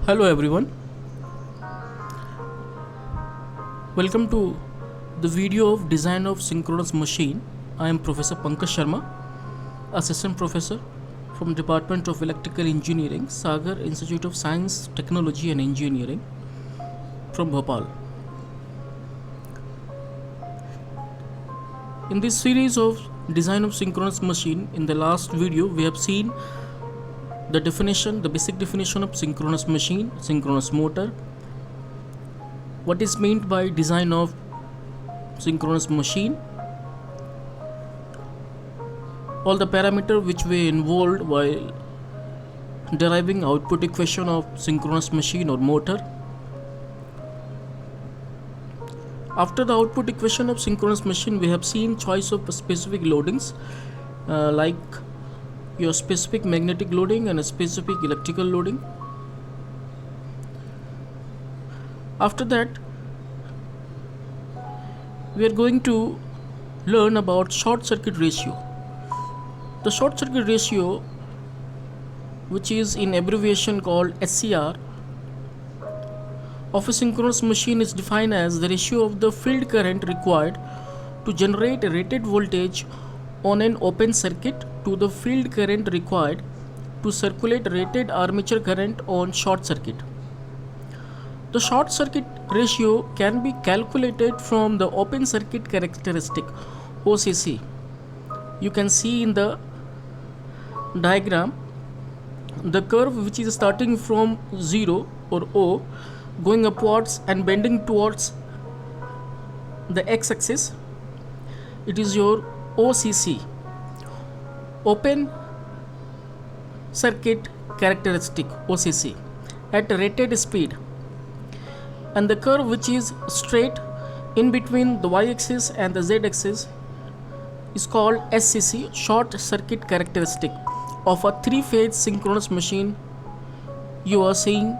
Hello everyone, welcome to the video of design of synchronous machine. I am Professor Pankaj Sharma, Assistant Professor from Department of Electrical Engineering, Sagar Institute of Science, Technology and Engineering from Bhopal. In this series of design of synchronous machine, in the last video we have seen the basic definition of synchronous machine, synchronous motor, what is meant by design of synchronous machine, all the parameters which were involved while deriving output equation of synchronous machine or motor. After the output equation of synchronous machine, we have seen choice of specific loadings like your specific magnetic loading and a specific electrical loading. After that, we are going to learn about short circuit ratio. The short circuit ratio, which is in abbreviation called SCR, of a synchronous machine is defined as the ratio of the field current required to generate a rated voltage on an open circuit to the field current required to circulate rated armature current on short circuit. The short circuit ratio can be calculated from the open circuit characteristic OCC. You can see in the diagram the curve which is starting from 0 or O, going upwards and bending towards the x-axis. It is your OCC, open circuit characteristic OCC, at a rated speed, and the curve which is straight in between the y-axis and the z-axis is called SCC, short circuit characteristic of a three-phase synchronous machine you are seeing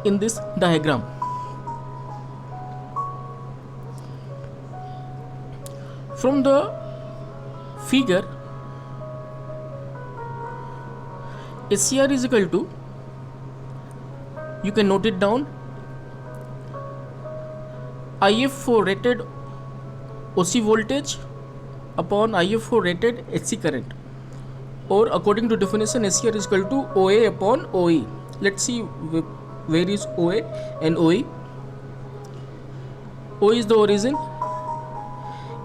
in this diagram. From the figure, SCR is equal to, you can note it down, IF for rated OC voltage upon IF for rated AC current, or according to definition, SCR is equal to OA upon OE. Let's see where is OA and OE. O is the origin,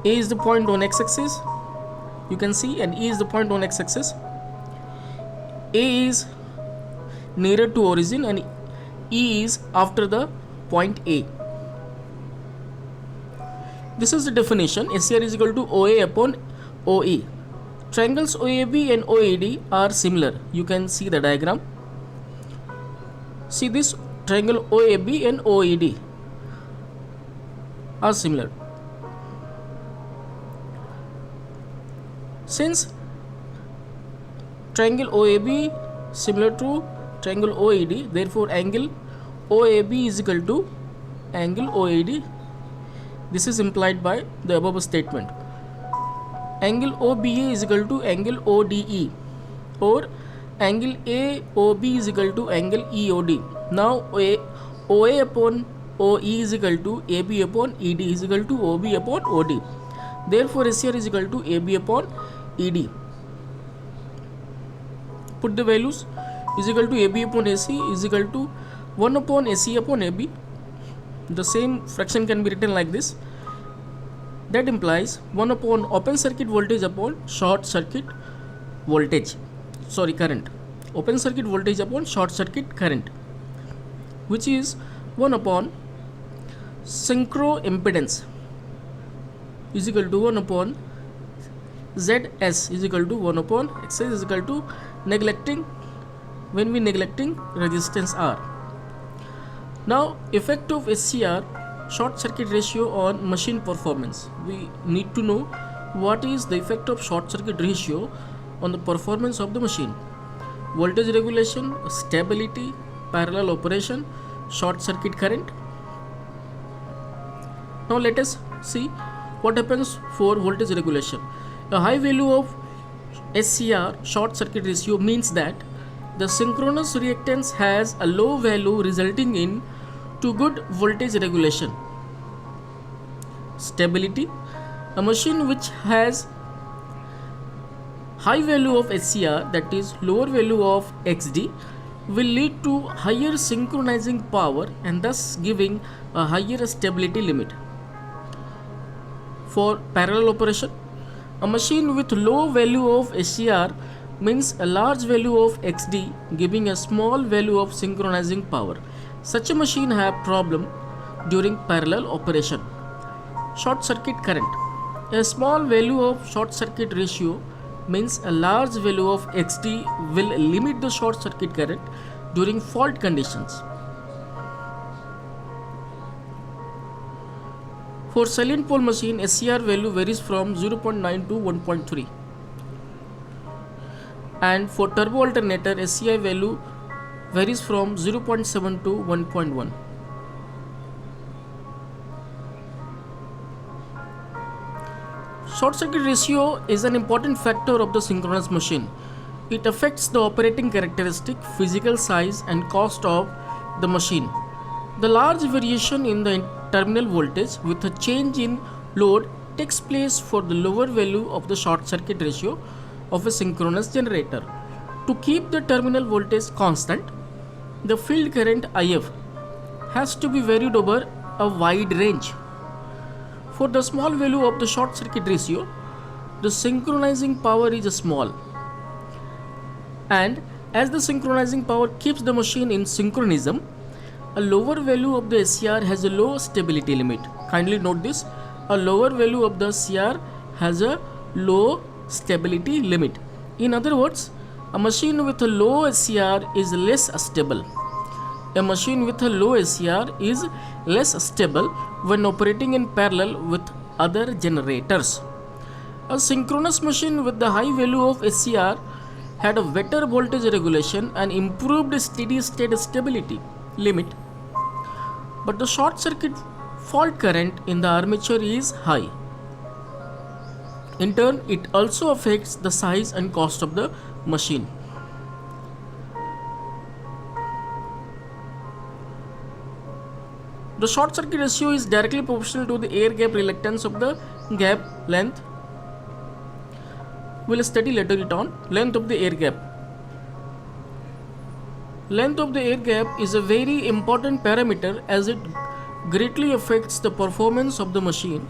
A is the point on x-axis, you can see, and E is the point on x-axis. A is nearer to origin and E is after the point A. This is the definition. SCR is equal to OA upon OE. Triangles OAB and OAD are similar. You can see the diagram. See this triangle OAB and OED are similar. Since triangle OAB similar to triangle OED, therefore angle OAB is equal to angle OED. This is implied by the above statement. Angle OBA is equal to angle ODE, or angle AOB is equal to angle EOD. Now OA upon OE is equal to AB upon ED is equal to OB upon OD. Therefore SCR is equal to AB upon ED. Put the values. Is equal to AB upon AC is equal to 1 upon AC upon AB. The same fraction can be written like this. That implies 1 upon open circuit voltage upon short circuit voltage, current. Open circuit voltage upon short circuit current, which is 1 upon synchro impedance is equal to 1 upon ZS is equal to 1 upon XS is equal to neglecting resistance R. Now effect of SCR, short circuit ratio, on machine performance. We need to know what is the effect of short circuit ratio on the performance of the machine. Voltage regulation, stability, parallel operation, short circuit current. Now let us see what happens for voltage regulation. A high value of SCR, short circuit ratio, means that The synchronous reactance has a low value resulting in to good voltage regulation. Stability. A machine which has high value of SCR, that is lower value of XD, will lead to higher synchronizing power and thus giving a higher stability limit. For parallel operation, a machine with low value of SCR means a large value of XD giving a small value of synchronizing power. Such a machine have problem during parallel operation. Short circuit current. A small value of short circuit ratio means a large value of XD will limit the short circuit current during fault conditions. For silent pole machine, SCR value varies from 0.9 to 1.3. And for turbo alternator, SCR value varies from 0.7 to 1.1. Short circuit ratio is an important factor of the synchronous machine. It affects the operating characteristic, physical size and cost of the machine. The large variation in the terminal voltage with a change in load takes place for the lower value of the short circuit ratio of a synchronous generator. To keep the terminal voltage constant, the field current IF has to be varied over a wide range. For the small value of the short circuit ratio, the synchronizing power is small, and as the synchronizing power keeps the machine in synchronism, a lower value of the SCR has a low stability limit. Kindly note this, a lower value of the SCR has a low stability limit. In other words, a machine with a low SCR is less stable. A machine with a low SCR is less stable when operating in parallel with other generators. A synchronous machine with the high value of SCR had a better voltage regulation and improved steady state stability limit, but the short circuit fault current in the armature is high. In turn, it also affects the size and cost of the machine. The short circuit ratio is directly proportional to the air gap reluctance of the gap length. We will study later it on. Length of the air gap. Length of the air gap is a very important parameter as it greatly affects the performance of the machine.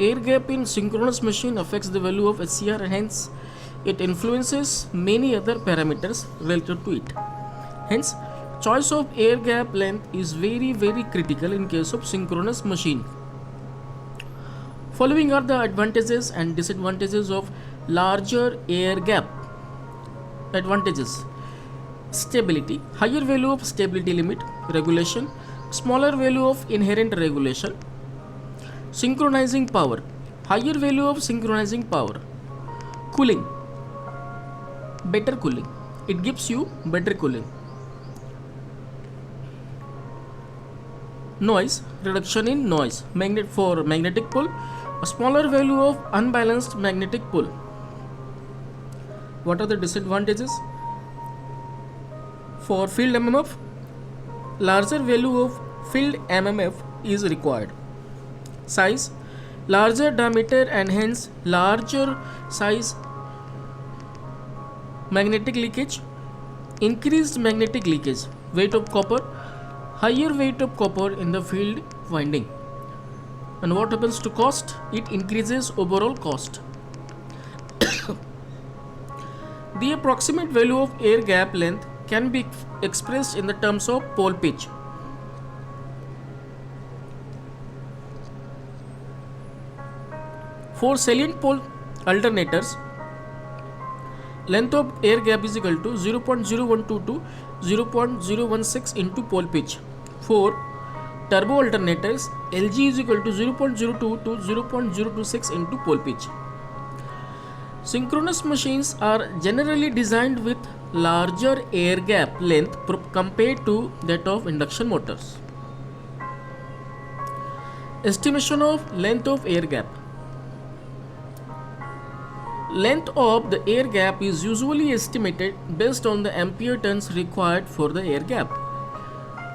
Air gap in synchronous machine affects the value of SCR and hence it influences many other parameters related to it. Hence, choice of air gap length is very critical in case of synchronous machine. Following are the advantages and disadvantages of larger air gap. Advantages: stability, higher value of stability limit regulation, smaller value of inherent regulation. Synchronizing power, higher value of synchronizing power. Cooling, better cooling, it gives you better cooling. Noise, reduction in noise. For magnetic pole, a smaller value of unbalanced magnetic pole. What are the disadvantages? For field MMF, larger value of field MMF is required. Size, larger diameter and hence larger size magnetic leakage. Increased magnetic leakage. Weight of copper, higher weight of copper in the field winding. And what happens to cost? It increases overall cost. The approximate value of air gap length can be expressed in the terms of pole pitch. For salient pole alternators, length of air gap is equal to 0.0122 to 0.016 into pole pitch. For turbo alternators, LG is equal to 0.02 to 0.026 into pole pitch. Synchronous machines are generally designed with larger air gap length compared to that of induction motors. Estimation of length of air gap. length of the air gap is usually estimated based on the ampere turns required for the air gap.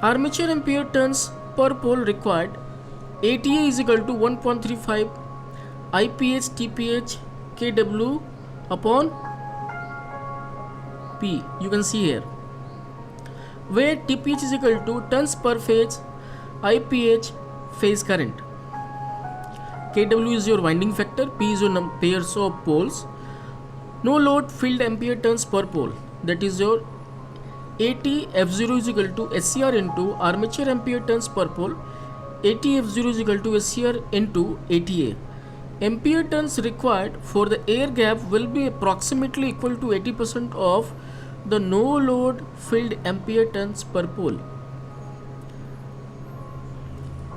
Armature ampere turns per pole required, ATA is equal to 1.35 IPH TPH kW upon P. You can see here, where TPH is equal to turns per phase, IPH phase current, kW is your winding factor, P is your pairs of poles. No load field ampere turns per pole, that is your AT F0 is equal to SCR into armature ampere turns per pole, AT F0 is equal to SCR into ATA. Ampere turns required for the air gap will be approximately equal to 80% of the no load filled ampere turns per pole.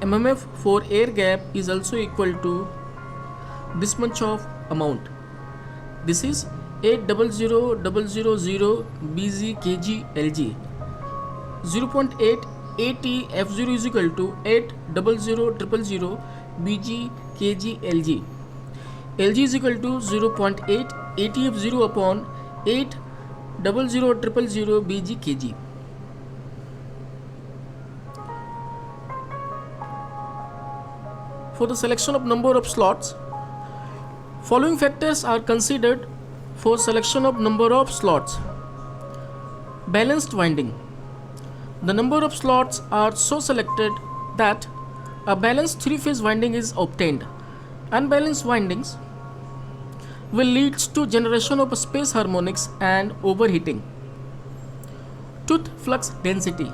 MMF for air gap is also equal to this much of amount. This is 800,000 Bg kg Lg. 0.8 AT F0 is equal to 800,000 Bg kg Lg. Lg is equal to 0.8 ATF0 upon 800,000 Bg kg. For the selection of number of slots, following factors are considered for selection of number of slots. Balanced winding. The number of slots are so selected that a balanced three-phase winding is obtained. Unbalanced windings will lead to generation of space harmonics and overheating. Tooth flux density.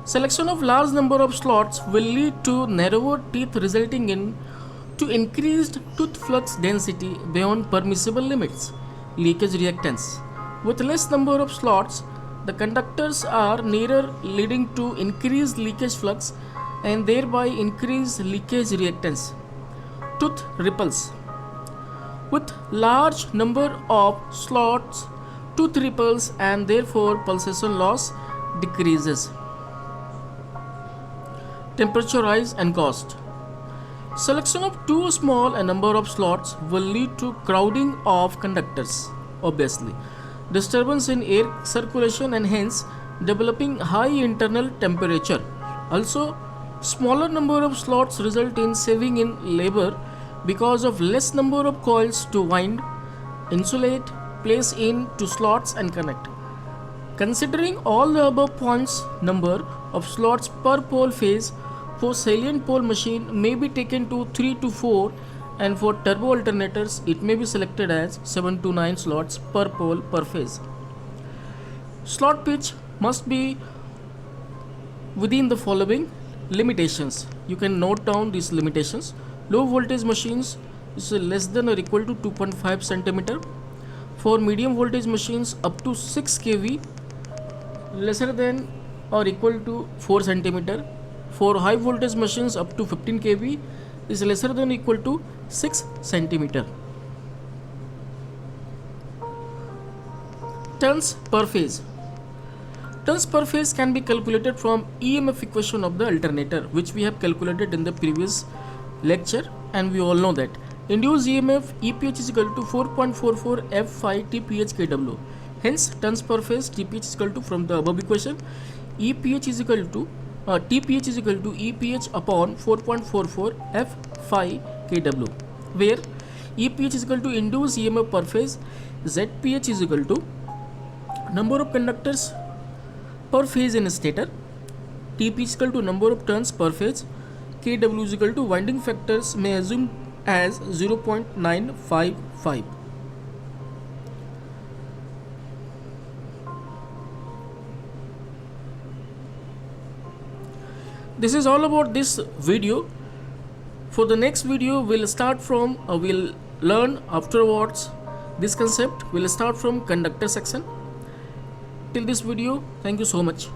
Selection of large number of slots will lead to narrower teeth, resulting in to increased tooth flux density beyond permissible limits. Leakage reactance. With less number of slots, the conductors are nearer, leading to increased leakage flux and thereby increased leakage reactance. Tooth ripples. With large number of slots, tooth ripples and therefore pulsation loss decreases. Temperature rise and cost. Selection of too small a number of slots will lead to crowding of conductors, obviously, disturbance in air circulation and hence developing high internal temperature. Also, smaller number of slots result in saving in labor because of less number of coils to wind, insulate, place into slots and connect. Considering all the above points, number of slots per pole phase for salient pole machine may be taken to 3 to 4, and for turbo alternators it may be selected as 7 to 9 slots per pole per phase. Slot pitch must be within the following limitations. You can note down these limitations. Low voltage machines is less than or equal to 2.5 cm. For medium voltage machines up to 6 kV, lesser than or equal to 4 cm. For high voltage machines up to 15 kV is lesser than or equal to 6 cm. Turns per phase. Turns per phase can be calculated from EMF equation of the alternator, which we have calculated in the previous lecture, and we all know that induced EMF EPH is equal to 4.44 F5 TPH kW. Hence, turns per phase TPH is equal to, from the above equation, EPH is equal to TPH is equal to EPH upon 4.44 F5 kW, where EPH is equal to induced EMF per phase, ZPH is equal to number of conductors per phase in a stator, TP is equal to number of turns per phase, kW is equal to winding factors may assume as 0.955. This is all about this video. For the next video, we'll start from we'll learn afterwards this concept. We'll start from conductor section. Till this video, thank you so much.